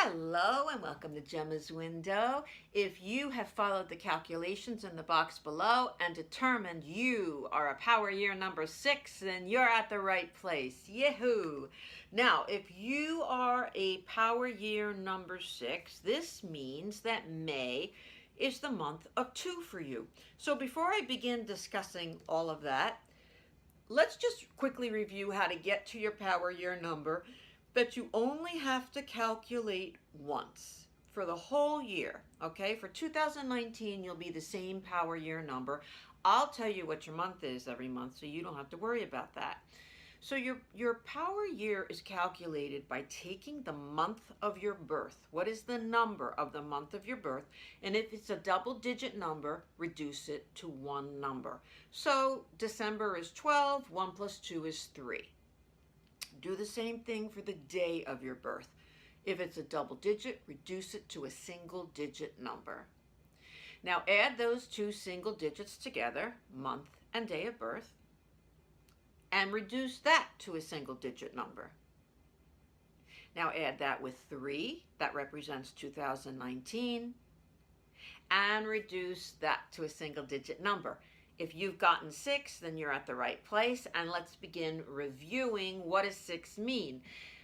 Hello and welcome to Gemma's Window. If you have followed the calculations in the box below and determined you are a power year number 6, then you're at the right place. Yahoo! Now, if you are a power year number 6, this means that May is the month of 2 for you. So before I begin discussing all of that, let's just quickly review how to get to your power year number that you only have to calculate once for the whole year. Okay, for 2019 you'll be the same power year number. I'll tell you what your month is every month, so you don't have to worry about that. So your power year is calculated by taking the month of your birth. What is the number of the month of your birth? And if it's a double-digit number, reduce it to one number. So December is 12, 1 plus 2 is 3. Do the same thing for the day of your birth. If it's a double digit, reduce it to a single digit number. Now add those two single digits together, month and day of birth, and reduce that to a single digit number. Now add that with 3, that represents 2019, and reduce that to a single digit number. If you've gotten 6, then you're at the right place, and let's begin reviewing what does 6 mean.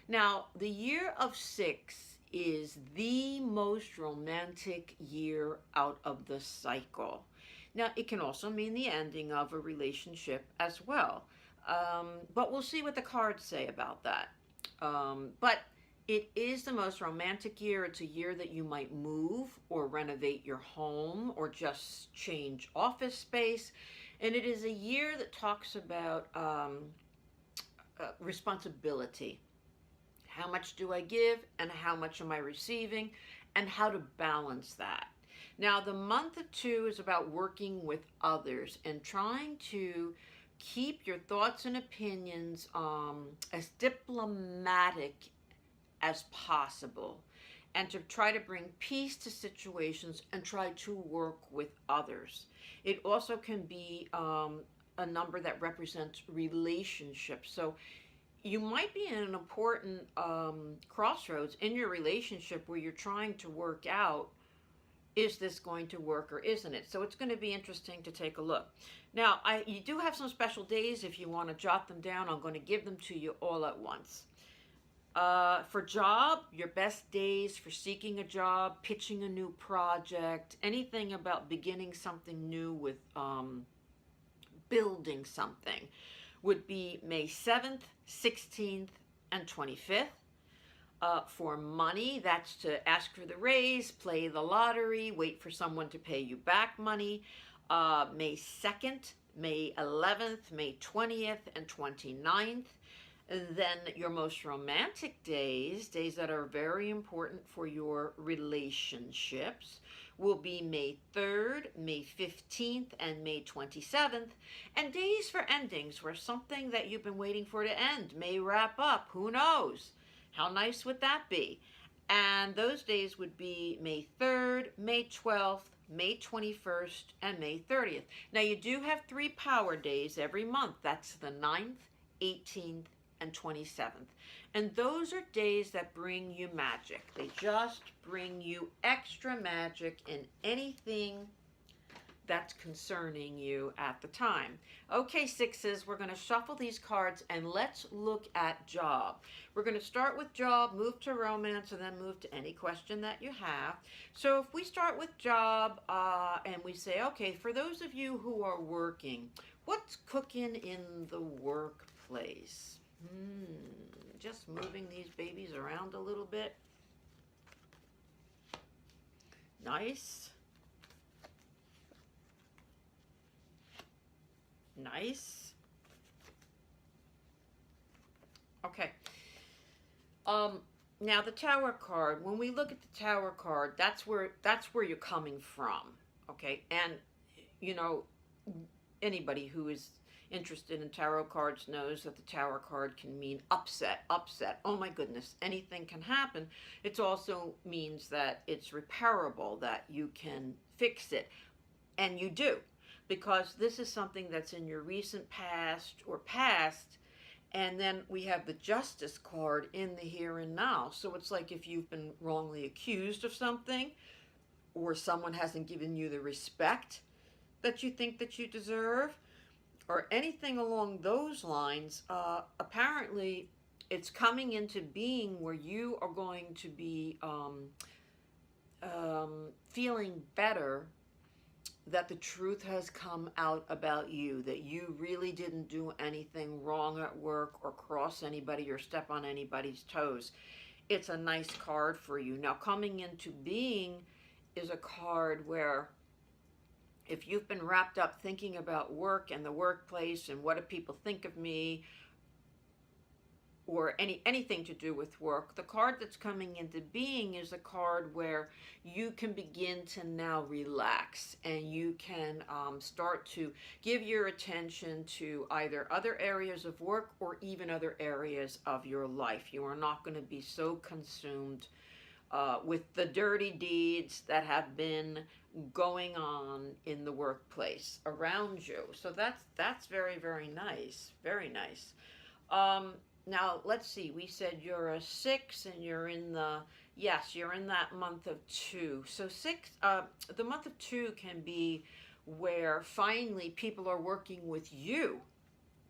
Now, the year of 6 is the most romantic year out of the cycle. Now, it can also mean the ending of a relationship as well, but we'll see what the cards say about that. But it is the most romantic year. It's a year that you might move or renovate your home or just change office space. And it is a year that talks about responsibility. How much do I give and how much am I receiving, and how to balance that. Now, the month of 2 is about working with others and trying to keep your thoughts and opinions as diplomatic as possible, and to try to bring peace to situations and try to work with others. It also can be a number that represents relationships. So you might be in an important crossroads in your relationship where you're trying to work out, is this going to work or isn't it? So it's going to be interesting to take a look. Now, you do have some special days. If you want to jot them down, I'm going to give them to you all at once. For job, your best days for seeking a job, pitching a new project, anything about beginning something new with building something would be May 7th, 16th, and 25th. For money, that's to ask for the raise, play the lottery, wait for someone to pay you back money. May 2nd, May 11th, May 20th, and 29th. Then your most romantic days that are very important for your relationships, will be May 3rd, May 15th, and May 27th. And days for endings, where something that you've been waiting for to end may wrap up. Who knows? How nice would that be? And those days would be May 3rd, May 12th, May 21st, and May 30th. Now, you do have 3 power days every month. That's the 9th, 18th, and 27th. And those are days that bring you magic. They just bring you extra magic in anything that's concerning you at the time. Okay, 6s, we're going to shuffle these cards and let's look at job. We're going to start with job, move to romance, and then move to any question that you have. So if we start with job and we say, okay, for those of you who are working, what's cooking in the workplace? Just moving these babies around a little bit. Nice. Nice. Okay. Now the Tower card, when we look at the Tower card, that's where you're coming from. Okay? And you know, anybody who is interested in tarot cards knows that the Tower card can mean upset. Oh my goodness, anything can happen. It also means that it's repairable, that you can fix it. And you do, because this is something that's in your recent past or past, And then we have the justice card in the here and now. So it's like if you've been wrongly accused of something, or someone hasn't given you the respect that you think that you deserve, or anything along those lines, apparently it's coming into being where you are going to be feeling better, that the truth has come out about you, that you really didn't do anything wrong at work or cross anybody or step on anybody's toes. It's a nice card for you. Now, coming into being is a card where if you've been wrapped up thinking about work and the workplace and what do people think of me, or anything to do with work, the card that's coming into being is a card where you can begin to now relax, and you can start to give your attention to either other areas of work or even other areas of your life. You are not going to be so consumed with the dirty deeds that have been going on in the workplace around you. So that's very, very nice. Very nice. Now, let's see. We said you're a 6 and you're in the, yes, you're in that month of 2. So 6, the month of 2 can be where finally people are working with you.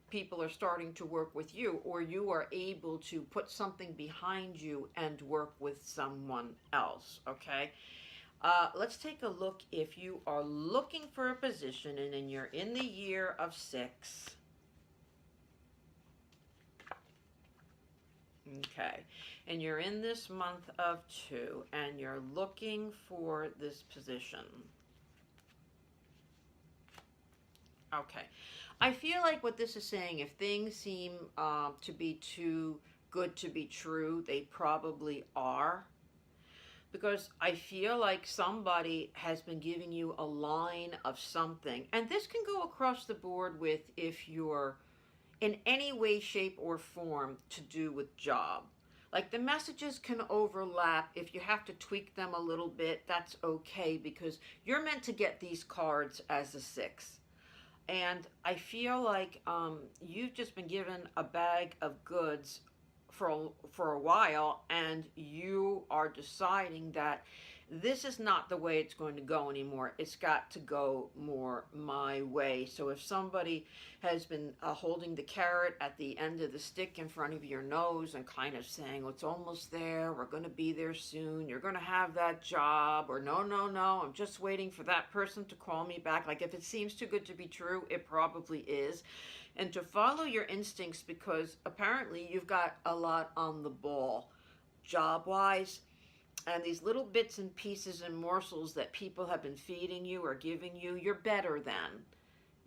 People are starting to work with you, or you are able to put something behind you and work with someone else, okay? Let's take a look if you are looking for a position and then you're in the year of 6. Okay, and you're in this month of 2 and you're looking for this position. Okay, I feel like what this is saying, if things seem to be too good to be true, they probably are. Because I feel like somebody has been giving you a line of something. And this can go across the board with if you're in any way, shape, or form to do with job. Like the messages can overlap. If you have to tweak them a little bit, that's okay, because you're meant to get these cards as a 6. And I feel like you've just been given a bag of goods for a while, and you are deciding that this is not the way it's going to go anymore. It's got to go more my way. So if somebody has been holding the carrot at the end of the stick in front of your nose and kind of saying, oh, it's almost there, we're going to be there soon, you're going to have that job, or no, no, no, I'm just waiting for that person to call me back. Like if it seems too good to be true, it probably is. And to follow your instincts, because apparently you've got a lot on the ball job-wise. And these little bits and pieces and morsels that people have been feeding you or giving you, you're better than.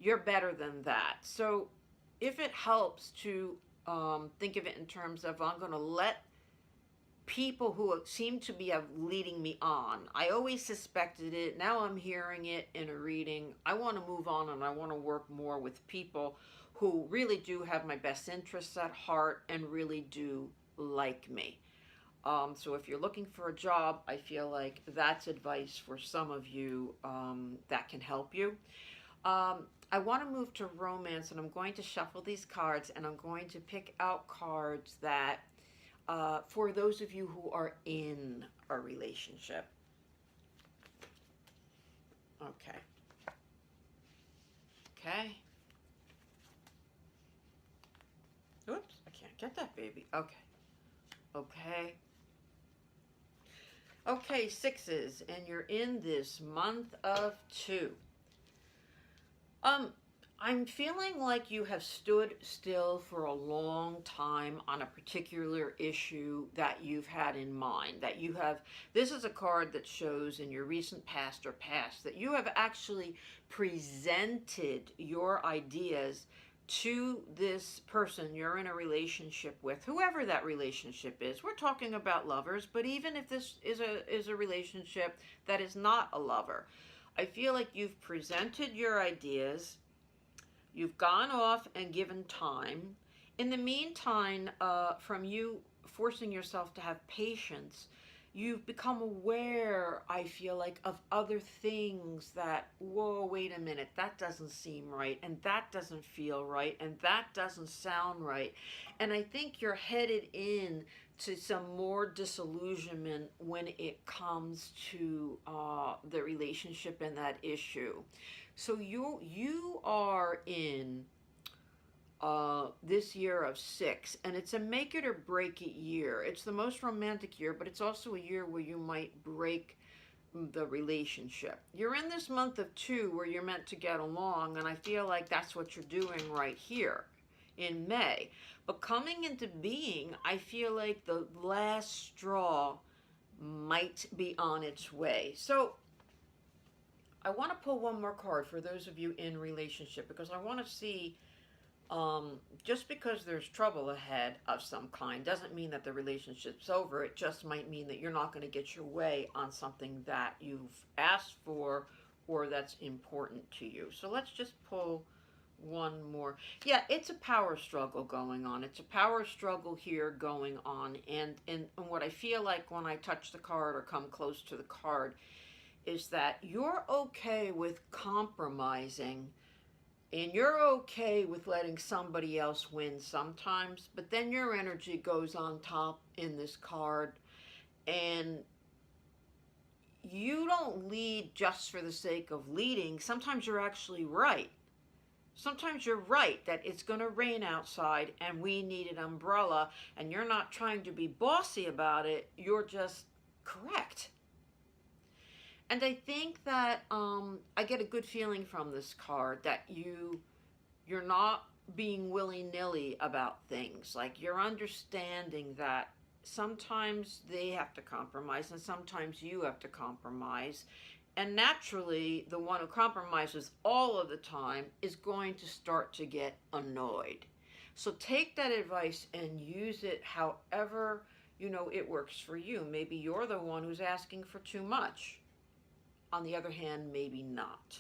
You're better than that. So if it helps to think of it in terms of, I'm going to let people who seem to be leading me on. I always suspected it. Now I'm hearing it in a reading. I want to move on, and I want to work more with people who really do have my best interests at heart and really do like me. So if you're looking for a job, I feel like that's advice for some of you that can help you. I want to move to romance, and I'm going to shuffle these cards, and I'm going to pick out cards that, for those of you who are in a relationship. Okay. Okay. Oops, I can't get that, baby. Okay. Okay. Okay, 6s, and you're in this month of 2. I'm feeling like you have stood still for a long time on a particular issue that you've had in mind, that you have, this is a card that shows in your recent past or past that you have actually presented your ideas to this person you're in a relationship with, whoever that relationship is. We're talking about lovers, but even if this is a relationship that is not a lover, I feel like you've presented your ideas, you've gone off and given time. In the meantime, from you forcing yourself to have patience, you've become aware, I feel like, of other things that, whoa, wait a minute, that doesn't seem right, and that doesn't feel right, and that doesn't sound right. And I think you're headed in to some more disillusionment when it comes to the relationship and that issue. So you are in this year of six, and it's a make it or break it year. It's the most romantic year, but it's also a year where you might break the relationship. You're in this month of two where you're meant to get along, and I feel like that's what you're doing right here in May. But coming into being, I feel like the last straw might be on its way. So I want to pull one more card for those of you in relationship, because I want to see, just because there's trouble ahead of some kind doesn't mean that the relationship's over. It just might mean that you're not going to get your way on something that you've asked for or that's important to you. So let's just pull one more. Yeah, it's a power struggle going on. It's a power struggle here going on. And what I feel like when I touch the card or come close to the card is that you're okay with compromising, and you're okay with letting somebody else win sometimes, but then your energy goes on top in this card, and you don't lead just for the sake of leading. Sometimes you're actually right. Sometimes you're right that it's going to rain outside and we need an umbrella, and you're not trying to be bossy about it. You're just correct. And I think that I get a good feeling from this card that you're not being willy-nilly about things. Like, you're understanding that sometimes they have to compromise and sometimes you have to compromise. And naturally, the one who compromises all of the time is going to start to get annoyed. So take that advice and use it however it works for you. Maybe you're the one who's asking for too much. On the other hand, maybe not.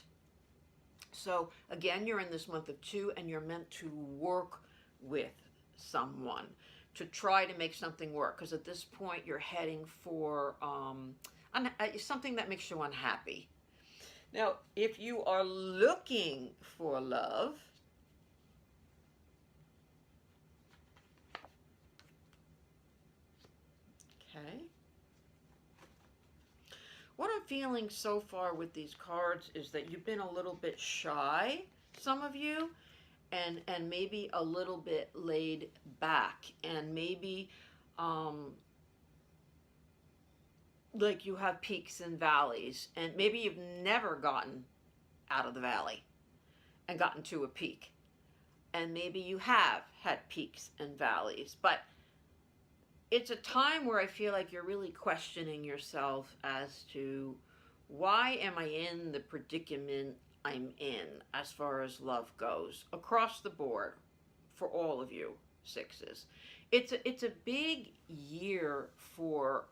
So again, you're in this month of two, and you're meant to work with someone to try to make something work, because at this point you're heading for something that makes you unhappy. Now, if you are looking for love, okay, what I'm feeling so far with these cards is that you've been a little bit shy, some of you, and maybe a little bit laid back, and maybe like you have peaks and valleys, and maybe you've never gotten out of the valley and gotten to a peak, and maybe you have had peaks and valleys, but it's a time where I feel like you're really questioning yourself as to, why am I in the predicament I'm in as far as love goes across the board for all of you sixes. It's a big year for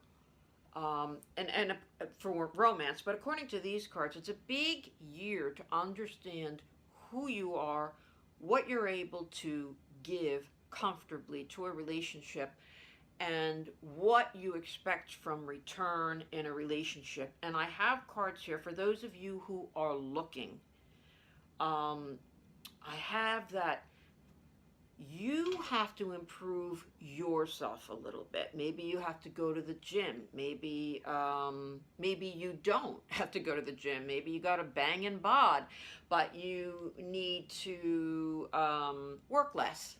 for romance, but according to these cards, it's a big year to understand who you are, what you're able to give comfortably to a relationship, and what you expect from return in a relationship. And I have cards here for those of you who are looking. I have that you have to improve yourself a little bit. Maybe you have to go to the gym. Maybe you don't have to go to the gym. Maybe you got a banging bod, but you need to work less.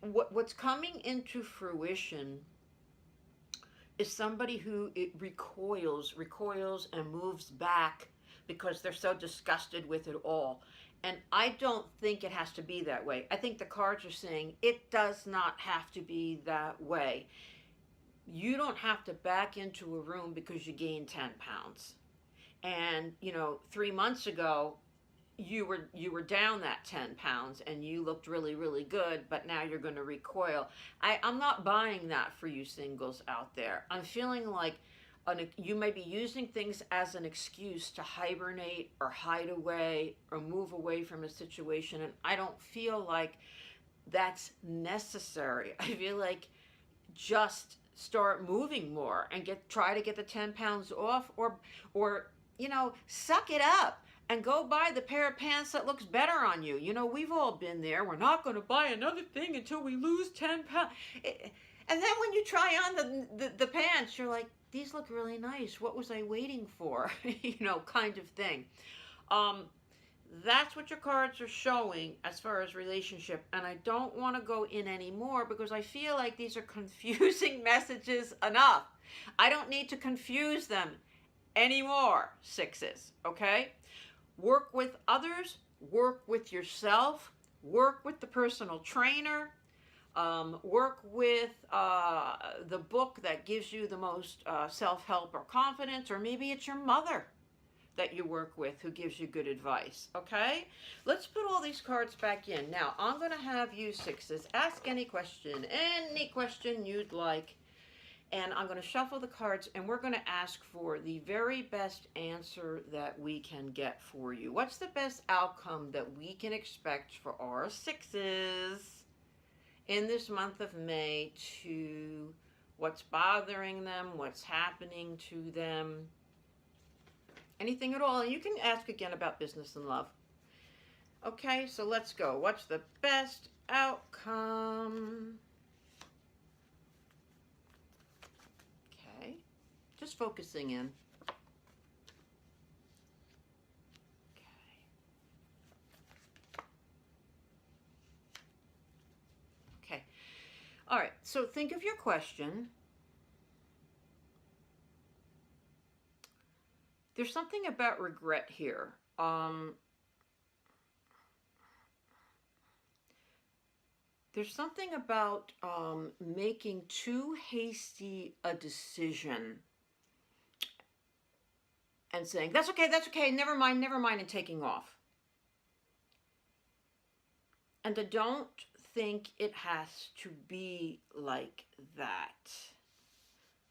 What's coming into fruition is somebody who recoils and moves back because they're so disgusted with it all. And I don't think it has to be that way. I think the cards are saying it does not have to be that way. You don't have to back into a room because you gained 10 pounds. And, 3 months ago, you were down that 10 pounds and you looked really, really good, but now you're going to recoil. I'm not buying that for you singles out there. I'm feeling like you may be using things as an excuse to hibernate or hide away or move away from a situation, and I don't feel like that's necessary. I feel like just start moving more and try to get the 10 pounds off, or suck it up and go buy the pair of pants that looks better on you. We've all been there. We're not going to buy another thing until we lose 10 pounds. And then when you try on the pants, you're like, these look really nice. What was I waiting for? Kind of thing. That's what your cards are showing as far as relationship. And I don't want to go in anymore because I feel like these are confusing messages enough. I don't need to confuse them anymore, sixes, okay? Work with others, work with yourself, work with the personal trainer, work with the book that gives you the most self-help or confidence, or maybe it's your mother that you work with who gives you good advice, okay? Let's put all these cards back in. Now, I'm going to have you sixes ask any question you'd like, and I'm going to shuffle the cards, and we're going to ask for the very best answer that we can get for you. What's the best outcome that we can expect for our sixes in this month of May to what's bothering them, what's happening to them, anything at all. And you can ask again about business and love. Okay, so let's go. What's the best outcome? Okay, just focusing in. Okay. All right, so think of your question. There's something about regret here. There's something about making too hasty a decision and saying, that's okay, never mind, and taking off. And I don't think it has to be like that.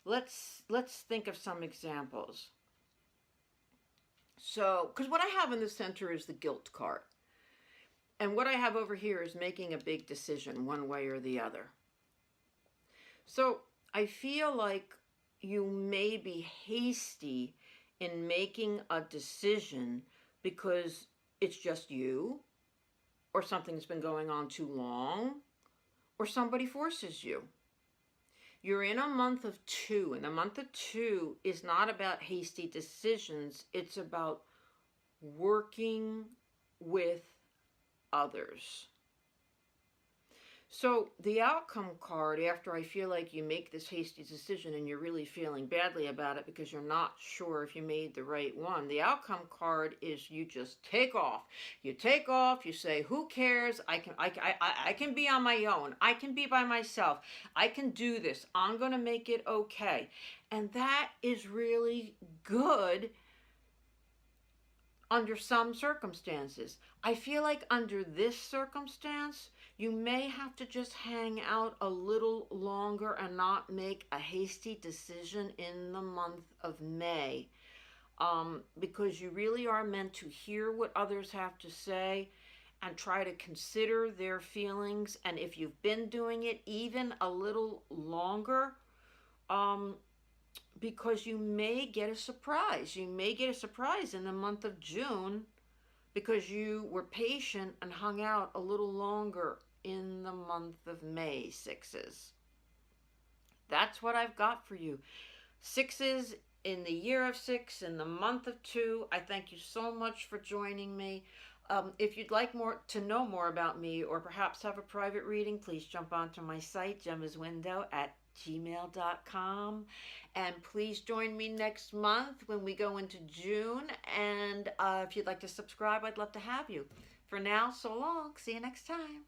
Let's think of some examples. So, because what I have in the center is the guilt card. And what I have over here is making a big decision one way or the other. So, I feel like you may be hasty in making a decision because it's just you, or something's been going on too long, or somebody forces you. You're in a month of 2, and the month of 2 is not about hasty decisions. It's about working with others. So the outcome card, after I feel like you make this hasty decision and you're really feeling badly about it because you're not sure if you made the right one, the outcome card is you just take off. You take off, you say, who cares? I can be on my own. I can be by myself. I can do this. I'm going to make it okay. And that is really good under some circumstances. I feel like under this circumstance, you may have to just hang out a little longer and not make a hasty decision in the month of May, because you really are meant to hear what others have to say and try to consider their feelings. And if you've been doing it even a little longer, because you may get a surprise. You may get a surprise in the month of June because you were patient and hung out a little longer in the month of May, sixes. That's what I've got for you. Sixes in the year of 6, in the month of 2. I thank you so much for joining me. If you'd like to know more about me, or perhaps have a private reading, please jump onto my site, gemmaswindow@gmail.com. And please join me next month when we go into June. And if you'd like to subscribe, I'd love to have you. For now, so long. See you next time.